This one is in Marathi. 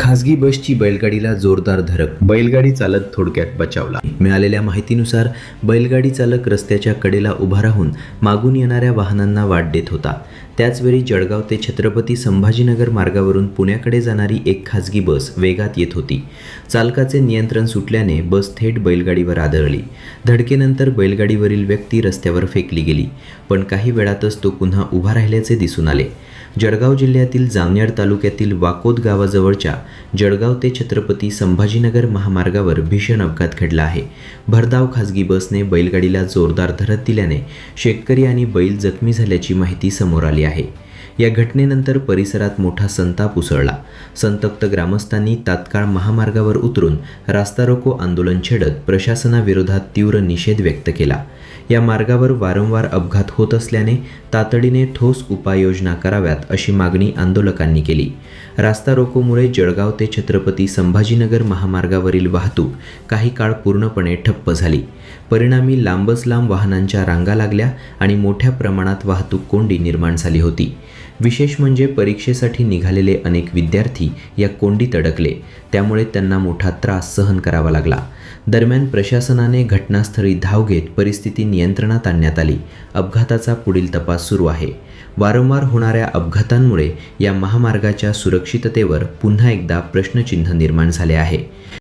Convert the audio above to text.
खासगी बसची बैलगाडीला जोरदार धडक, बैलगाडी चालक थोडक्यात बचावला. मिळालेल्या माहितीनुसार बैलगाडी चालक रस्त्याच्या कडेला उभा राहून मागून येणाऱ्या वाहनांना वाट देत होता. त्याचवेळी जळगाव ते छत्रपती संभाजीनगर मार्गावरून पुण्याकडे जाणारी एक खासगी बस वेगात येत होती. चालकाचे नियंत्रण सुटल्याने बस थेट बैलगाडीवर आदळली. धडकेनंतर बैलगाडीवरील व्यक्ती रस्त्यावर फेकली गेली, पण काही वेळातच तो पुन्हा उभा राहिल्याचे दिसून आले. जळगाव जिल्ह्यातील जामनेर तालुक्यातील वाकोद गावाजवळच्या जळगाव ते छत्रपती संभाजीनगर महामार्गावर भीषण अपघात घडला आहे. भरधाव खासगी बसने बैलगाडीला जोरदार धडक दिल्याने शेतकरी आणि बैल जखमी झाल्याची माहिती समोर आली आहे. या घटनेनंतर परिसरात मोठा संताप उसळला. संतप्त ग्रामस्थांनी तात्काळ महामार्गावर उतरून रास्ता रोको आंदोलन छेडत प्रशासनाविरोधात तीव्र निषेध व्यक्त केला. या मार्गावर वारंवार अपघात होत असल्याने तातडीने ठोस उपाययोजना कराव्यात अशी मागणी आंदोलकांनी केली. रास्ता रोकोमुळे जळगाव ते छत्रपती संभाजीनगर महामार्गावरील वाहतूक काही काळ पूर्णपणे ठप्प झाली. परिणामी लांबच लांब वाहनांच्या रांगा लागल्या आणि मोठ्या प्रमाणात वाहतूक कोंडी निर्माण झाली होती. विशेष म्हणजे परीक्षेसाठी निघालेले अनेक विद्यार्थी या कोंडीत अडकले, त्यामुळे त्यांना मोठा त्रास सहन करावा लागला. दरम्यान प्रशासनाने घटनास्थळी धाव घेत परिस्थिती नियंत्रणात आणण्यात आली. अपघाताचा पुढील तपास सुरू आहे. वारंवार होणाऱ्या अपघातांमुळे या महामार्गाच्या सुरक्षिततेवर पुन्हा एकदा प्रश्नचिन्ह निर्माण झाले आहे.